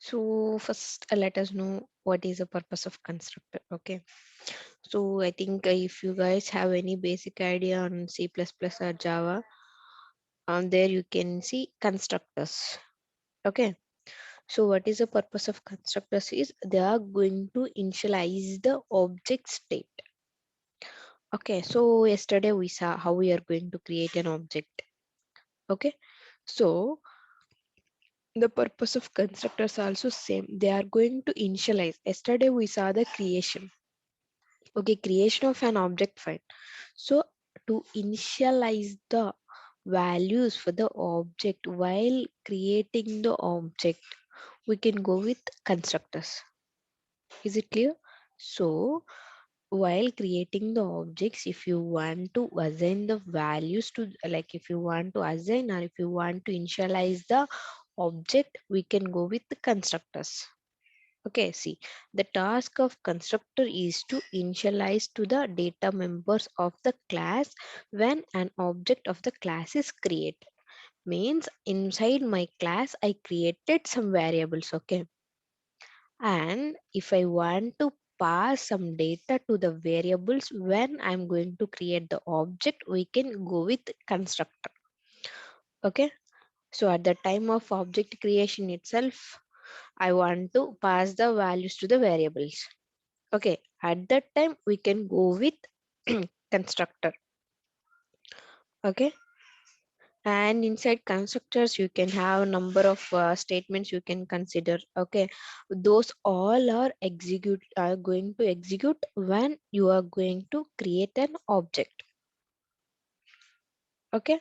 So first, let us know what is the purpose of constructor. Okay. So I think if you guys have any basic idea on C++ or Java, on there you can see constructors. Okay. So what is the purpose of constructors is they are going to initialize the object state. Okay. So yesterday we saw how we are going to create an object. Okay. So the purpose of constructors also same. They are going to initialize. Yesterday we saw the creation. Okay, creation of an object file. So to initialize the values for the object while creating the object, we can go with constructors. Is it clear? So while creating the objects, if you want to assign the values to, like if you want to assign or if you want to initialize the object, we can go with the constructors. Okay, see, the task of constructor is to initialize to the data members of the class when an object of the class is created. Means inside my class, I created some variables, okay? And if I want to pass some data to the variables when I'm going to create the object, we can go with constructor, okay? So at the time of object creation itself, I want to pass the values to the variables. Okay, at that time we can go with constructor. Okay, and inside constructors you can have a number of statements you can consider. Okay, those all are going to execute when you are going to create an object. Okay,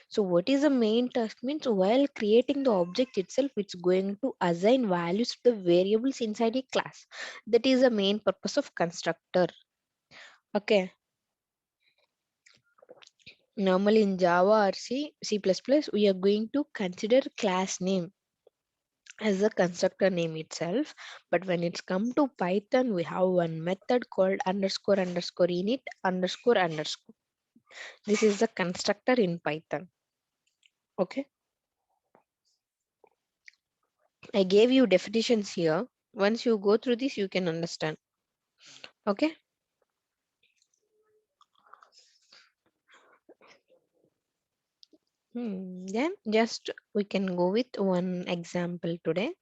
so what is the main task means while creating the object itself, it's going to assign values to the variables inside a class. That is the main purpose of constructor. Okay, normally in Java or C++, we are going to consider class name as a constructor name itself. But when it's come to Python, we have one method called underscore underscore init underscore underscore. This is the constructor in Python. Okay. I gave you definitions here. Once you go through this, you can understand. Okay. Then just we can go with one example today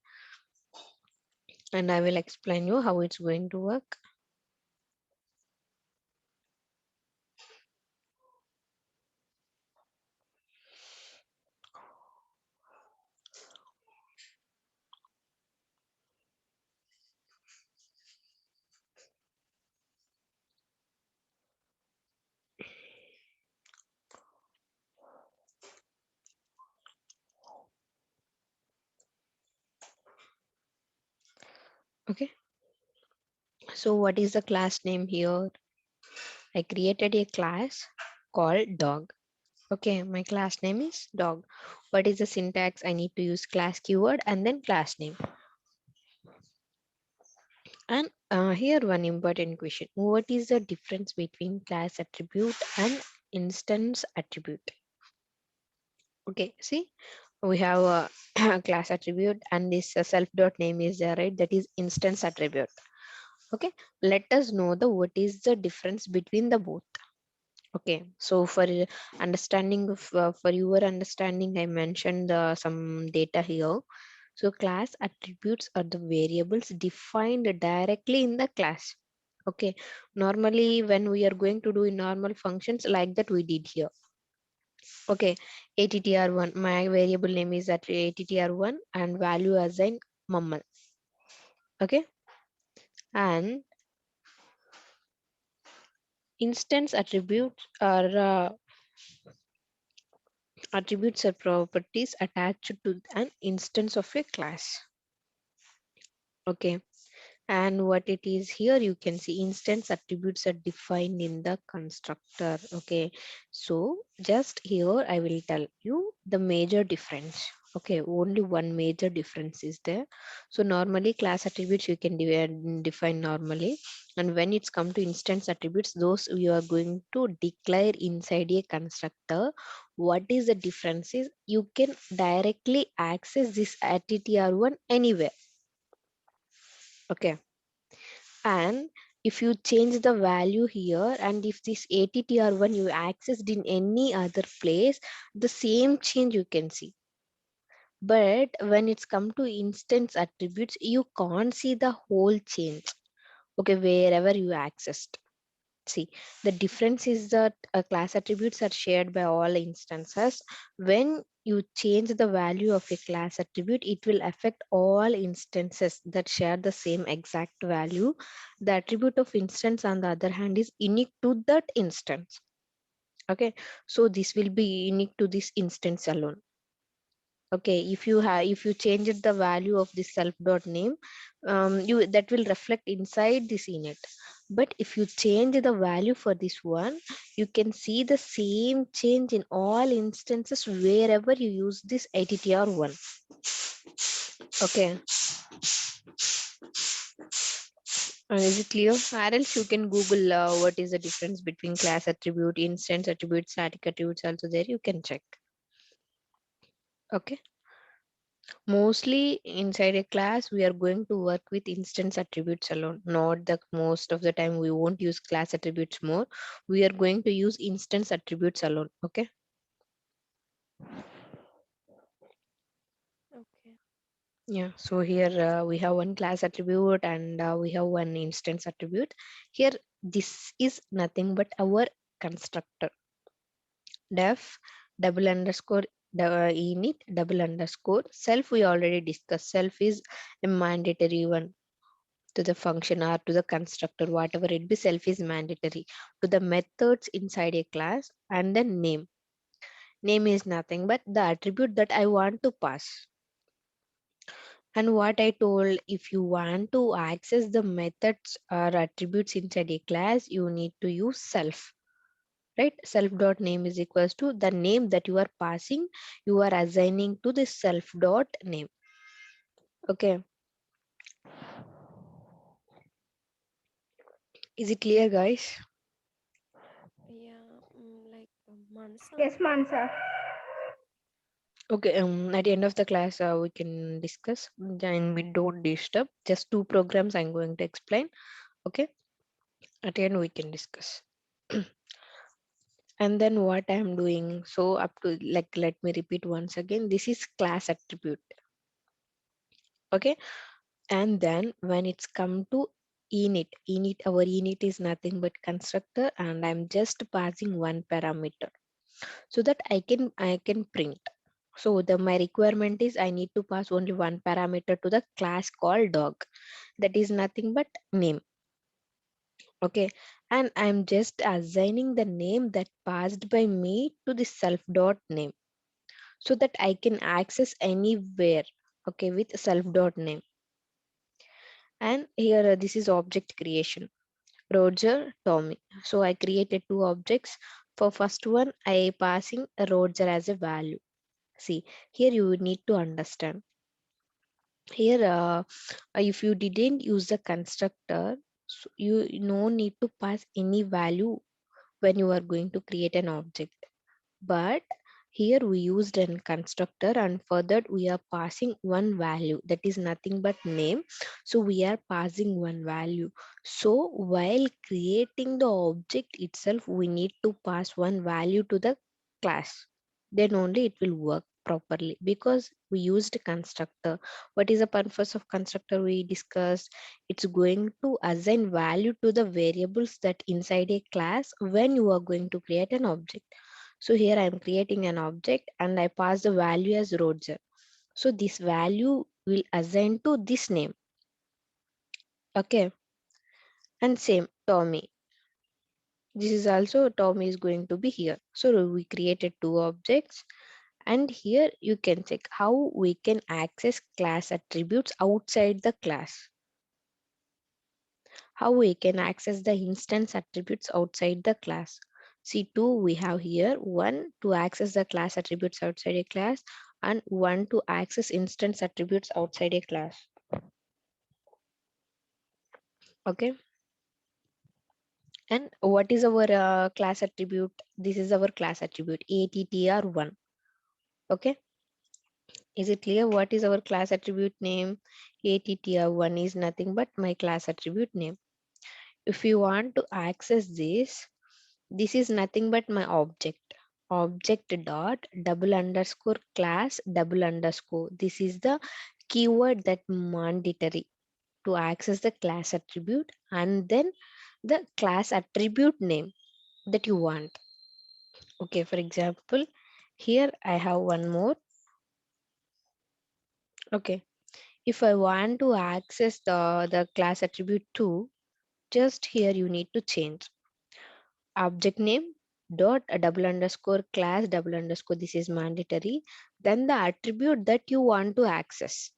and I will explain you how it's going to work. Okay. So what is the class name here? I created a class called dog. Okay, my class name is dog. What is the syntax? I need to use class keyword and then class name. And here one important question. What is the difference between class attribute and instance attribute? Okay, see, we have a class attribute and this self dot name is there, right? That is instance attribute. Okay, let us know the what is the difference between the both. Okay, so for understanding of for your understanding, I mentioned some data here. So class attributes are the variables defined directly in the class. Okay, normally when we are going to do in normal functions like that we did here. Okay, attr1, my variable name is at attr1 and value assigned mummal. Okay, and instance attributes are properties attached to an instance of a class. Okay, and what it is here you can see instance attributes are defined in the constructor. Okay, so just here I will tell you the major difference. Okay, only one major difference is there. So normally class attributes you can define normally, and when it's come to instance attributes, those you are going to declare inside a constructor. What is the difference is you can directly access this attr1 anywhere. Okay. And if you change the value here, and if this attr1 you accessed in any other place, the same change you can see. But when it's come to instance attributes, you can't see the whole change. Okay, wherever you accessed. See, the difference is that class attributes are shared by all instances. When you change the value of a class attribute, it will affect all instances that share the same exact value. The attribute of instance, on the other hand, is unique to that instance. Okay, so this will be unique to this instance alone. Okay, if you change the value of this self dot name, you that will reflect inside this init. But if you change the value for this one, you can see the same change in all instances wherever you use this attr1. Okay, is it clear? Or else you can google what is the difference between class attribute, instance attribute, static attributes also there, you can check. Okay, mostly inside a class we are going to work with instance attributes alone. Not the most of the time we won't use class attributes more, we are going to use instance attributes alone. Okay. Okay. Yeah, so here we have one class attribute and we have one instance attribute. Here this is nothing but our constructor. Def double underscore init double underscore self. We already discussed self is a mandatory one to the function or to the constructor, whatever it be, self is mandatory to the methods inside a class. And then name. Name is nothing but the attribute that I want to pass. And what I told, if you want to access the methods or attributes inside a class, you need to use self. Right? Self dot name is equals to the name that you are passing, you are assigning to the self dot name. Okay. Is it clear, guys? Yeah, like Mansa. Yes, Mansa. Okay, at the end of the class, we can discuss. Then we don't disturb. Just two programs I'm going to explain. Okay, at the end we can discuss. And then what I'm doing. So up to like, let me repeat once again. This is class attribute. Okay, and then when it's come to init, our init is nothing but constructor, and I'm just passing one parameter so that I can print. So the my requirement is I need to pass only one parameter to the class called dog. That is nothing but name. Okay. And I'm just assigning the name that passed by me to the self dot name so that I can access anywhere. Okay, with self dot name. And here this is object creation. Roger, Tommy. So I created two objects. For first one, I passing a Roger as a value. See, here you would need to understand. Here, if you didn't use the constructor, so you no need to pass any value when you are going to create an object. But here we used an constructor, and for that we are passing one value that is nothing but name. So we are passing one value. So while creating the object itself, we need to pass one value to the class. Then only it will work properly because we used constructor. What is the purpose of constructor? We discussed it's going to assign value to the variables that inside a class when you are going to create an object. So here I am creating an object and I pass the value as Roger. So this value will assign to this name. Okay. And same Tommy. This is also Tommy is going to be here. So we created two objects, and here you can check how we can access class attributes outside the class. How we can access the instance attributes outside the class. See, two we have here, one to access the class attributes outside a class and one to access instance attributes outside a class. Okay. And what is our class attribute? This is our class attribute attr1. Okay. Is it clear? What is our class attribute name? attr1 is nothing but my class attribute name. If you want to access this is nothing but my object. Object dot double underscore class double underscore. This is the keyword that mandatory to access the class attribute, and then the class attribute name that you want. Okay, for example, here I have one more. Okay, if I want to access the class attribute 2, just here you need to change object name dot a double underscore class double underscore. This is mandatory. Then the attribute that you want to access.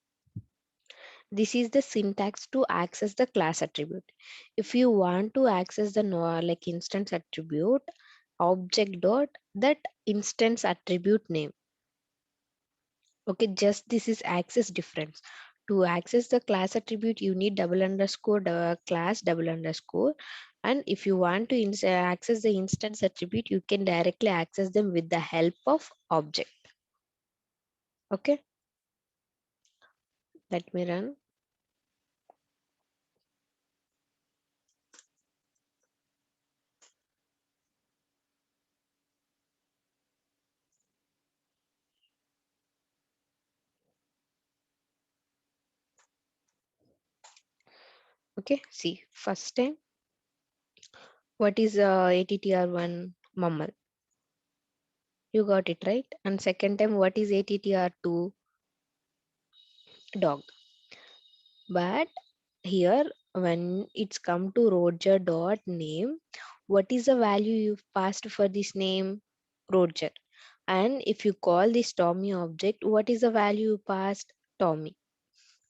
This is the syntax to access the class attribute. If you want to access the like instance attribute, object dot that instance attribute name. Okay, just this is access difference. To access the class attribute, you need double underscore class double underscore. And if you want to access the instance attribute, you can directly access them with the help of object. Okay, let me run. Okay, see, first time, what is attr1 mammal? You got it right. And second time, what is attr2 dog? But here, when it's come to Roger dot name, what is the value you've passed for this name? Roger. And if you call this Tommy object, what is the value you passed? Tommy.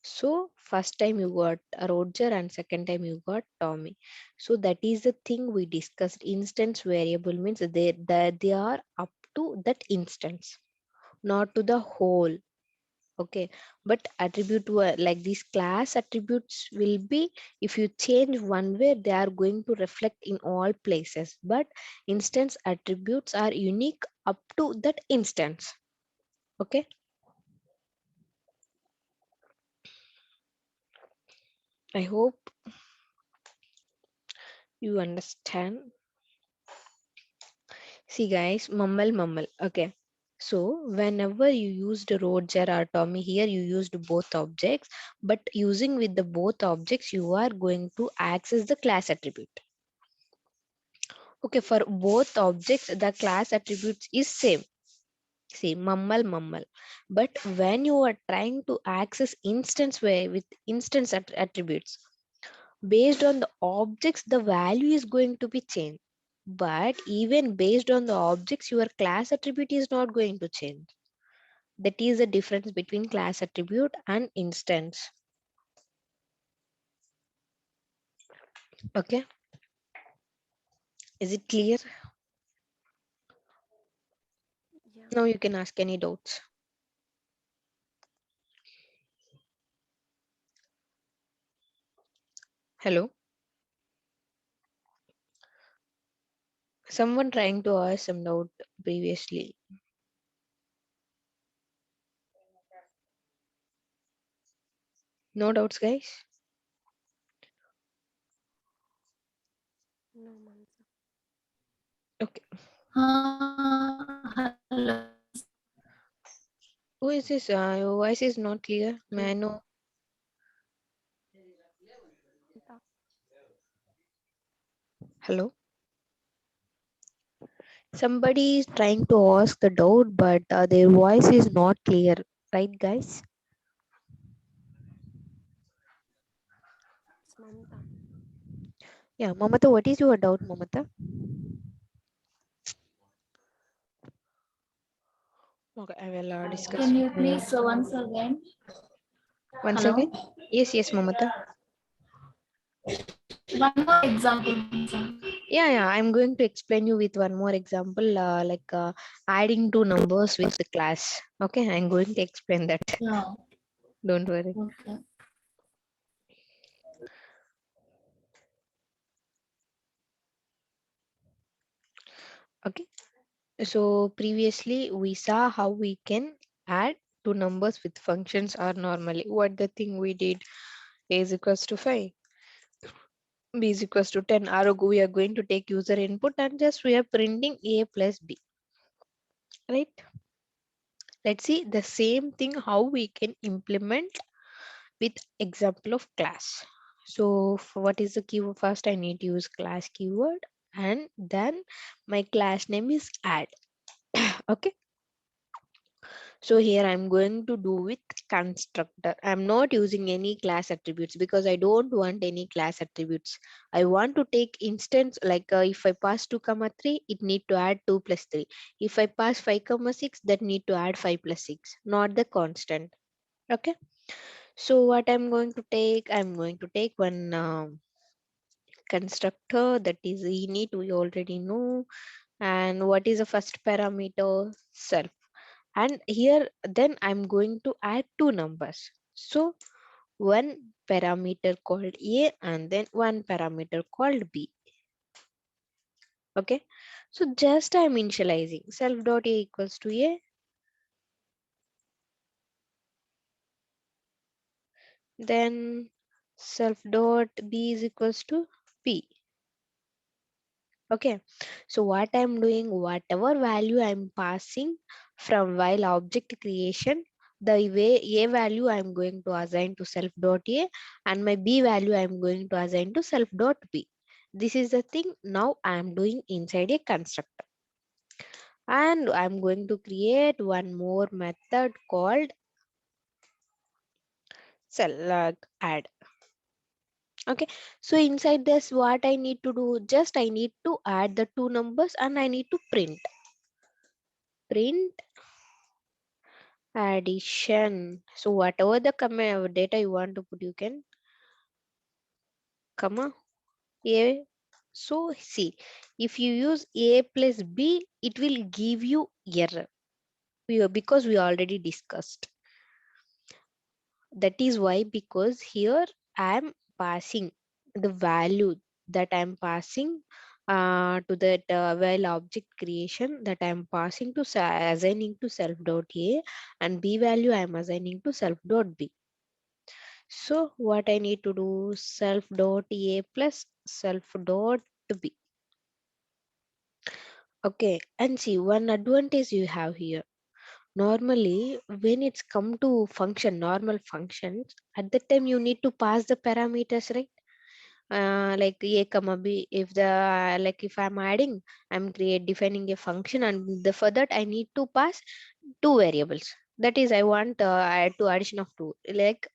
So first time you got a Roger and second time you got Tommy. So that is the thing we discussed. Instance variable means they are up to that instance, not to the whole. Okay, but attribute like these class attributes will be, if you change one way, they are going to reflect in all places. But instance attributes are unique up to that instance. Okay, I hope you understand. See, guys, mumble mumble. Okay. So whenever you used Roger or Tommy, here you used both objects, but using with the both objects, you are going to access the class attribute. Okay, for both objects, the class attributes is same. See, mumble, mumble. But when you are trying to access instance way with instance attributes, based on the objects, the value is going to be changed. But even based on the objects, your class attribute is not going to change. That is the difference between class attribute and instance. Okay, is it clear? Yeah. Now you can ask any doubts. Hello? Someone trying to ask some doubt previously. No doubts, guys? No, Mansa. Okay. Hello. Who is this? Your voice is not clear. May I know? Samantha. Hello? Somebody is trying to ask the doubt, but their voice is not clear. Right, guys? It's Mamta. Yeah, Mamata, what is your doubt, Mamata? Okay, I will discuss Can with you you. please once again? Once Hello. again? Yes, yes, Mamata. One more example. Sir. Yeah, I'm going to explain you with one more example, like adding two numbers with the class. Okay, I'm going to explain that. Yeah. Don't worry. Okay. Okay. So previously we saw how we can add two numbers with functions are normally what the thing we did. A is equals to 5, b is equals to 10. We are going to take user input and just we are printing a plus b, right? Let's see the same thing how we can implement with example of class. So for what is the keyword? First I need to use class keyword, and then my class name is add. Okay, so here I'm going to do with constructor. I'm not using any class attributes because I don't want any class attributes. I want to take instance like if I pass 2 comma 3, it need to add 2 plus 3. If I pass 5 comma 6, that need to add 5 plus 6, not the constant. Okay, so what I'm going to take one constructor, that is init, we already know. And what is the first parameter? Self. And here then I'm going to add two numbers. So one parameter called a and then one parameter called b. Okay, so just I'm initializing self dot a equals to a, then self dot b is equals to b. Okay, so what I'm doing, whatever value I'm passing from while object creation, the way a value I'm going to assign to self dot a, and my b value I'm going to assign to self dot b. This is the thing now I'm doing inside a constructor. And I'm going to create one more method called select add. Okay, so inside this what I need to do, just I need to add the two numbers and I need to print addition. So whatever the data you want to put, you can comma a. So see, if you use a plus b, it will give you error. Because we already discussed. That is why, because here I am passing the value that I am passing to that while object creation, that I am passing to assigning to self dot a, and b value I am assigning to self dot b. So what I need to do, self dot a plus self dot b. Okay, and see one advantage you have here. Normally, when it's come to function, normal functions, at that time you need to pass the parameters, right? Like a comma b. If the like if I'm adding, I'm defining a function, and for that I need to pass two variables. That is, I want add to addition of two, like,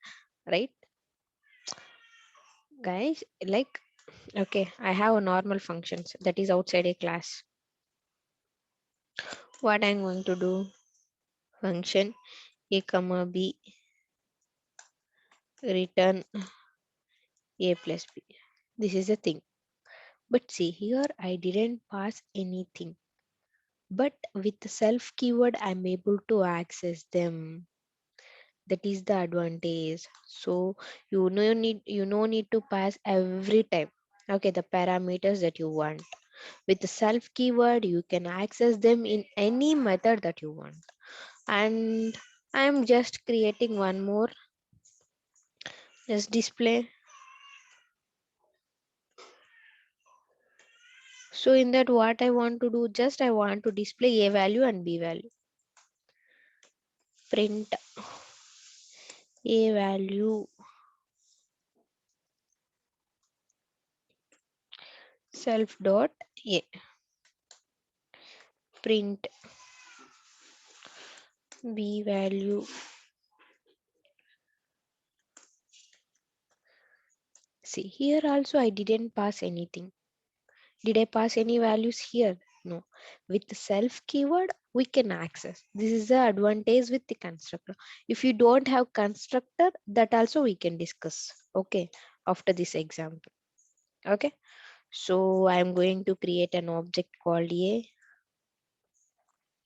right, guys? Like, okay, I have a normal functions that is outside a class. What I'm going to do, function a comma b return a plus b. This is the thing. But see here, I didn't pass anything. But with the self keyword, I'm able to access them. That is the advantage. So you no need to pass every time. Okay, the parameters that you want. With the self keyword, you can access them in any method that you want. And I'm just creating one more, just display. So in that, what I want to do, just I want to display a value and b value. Print a value self dot a, print b value. See here also I didn't pass anything. Did I pass any values here? No. With the self keyword, we can access. This is the advantage with the constructor. If you don't have constructor, that also we can discuss. Okay, after this example. Okay, so I'm going to create an object called a.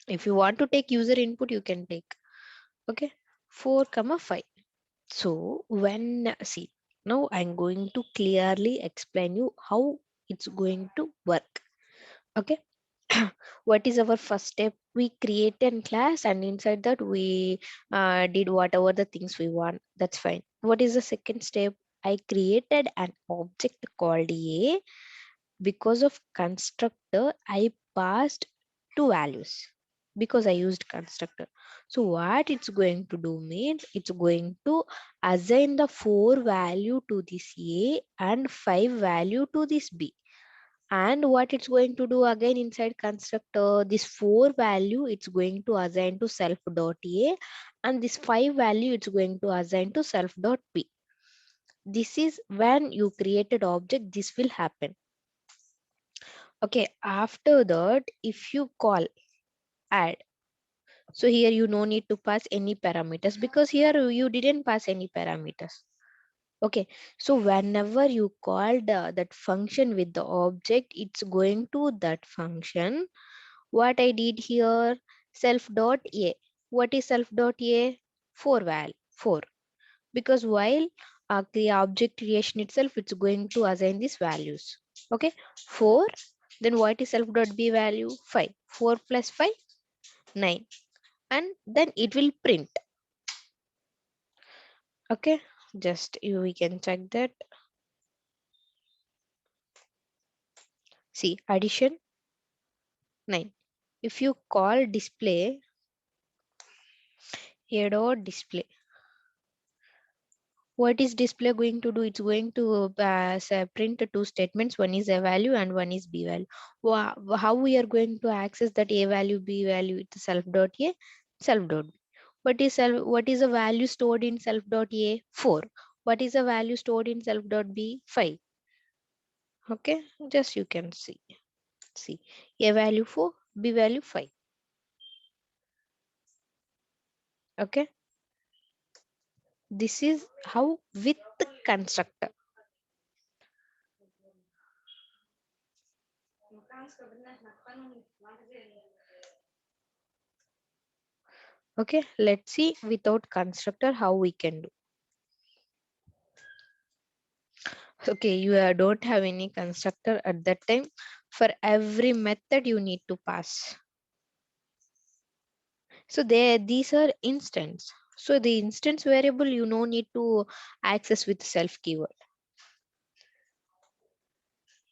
If you want to take user input, you can take. Okay, 4 comma 5. So when see, now I'm going to clearly explain you how it's going to work. Okay, What is our first step? We create a class, and inside that we did whatever the things we want. That's fine. What is the second step? I created an object called a. Because of constructor, I passed two values because I used constructor. So what it's going to do means it's going to assign the 4 value to this a and 5 value to this b. And what it's going to do again inside constructor, this 4 value it's going to assign to self dot a, and this 5 value it's going to assign to self dot b. This is when you created object, this will happen. Okay, after that, if you call add, so here you no need to pass any parameters because here you didn't pass any parameters. Okay, so whenever you call that function with the object, it's going to that function. What I did here, self dot a. What is self dot a? 4 val 4. Because while the object creation itself, it's going to assign these values. Okay, 4. Then what is self dot b value? 5. 4 plus 5, 9. And then it will print. Okay, just we can check that. See, addition 9. If you call display, here dot display, what is display going to do? It's going to print two statements. One is a value and one is b value. How we are going to access that a value, b value? It's self dot a, self dot b. What is a value stored in self dot a? 4. What is a value stored in self dot b? 5. Okay, just you can see a value 4, b value 5. Okay, this is how with constructor. Okay, let's see without constructor how we can do. Okay, you don't have any constructor at that time. For every method you need to pass. So these are instance. So the instance variable you no need to access with self keyword.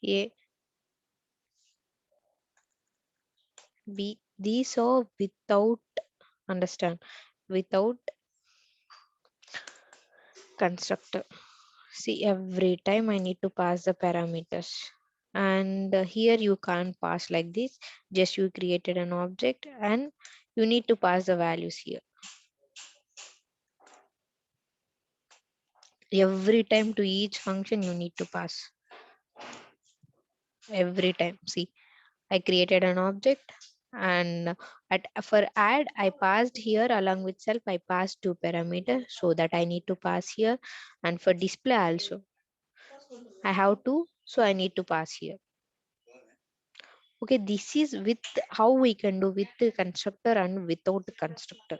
A, B, these are without, understand, without constructor. See, every time I need to pass the parameters. And here you can't pass like this. Just you created an object and you need to pass the values here. Every time to each function you need to pass. Every time. See, I created an object and for add I passed here along with self I passed two parameters so that I need to pass here, and for display also I have to, so I need to pass here. Okay, this is with how we can do with the constructor and without the constructor.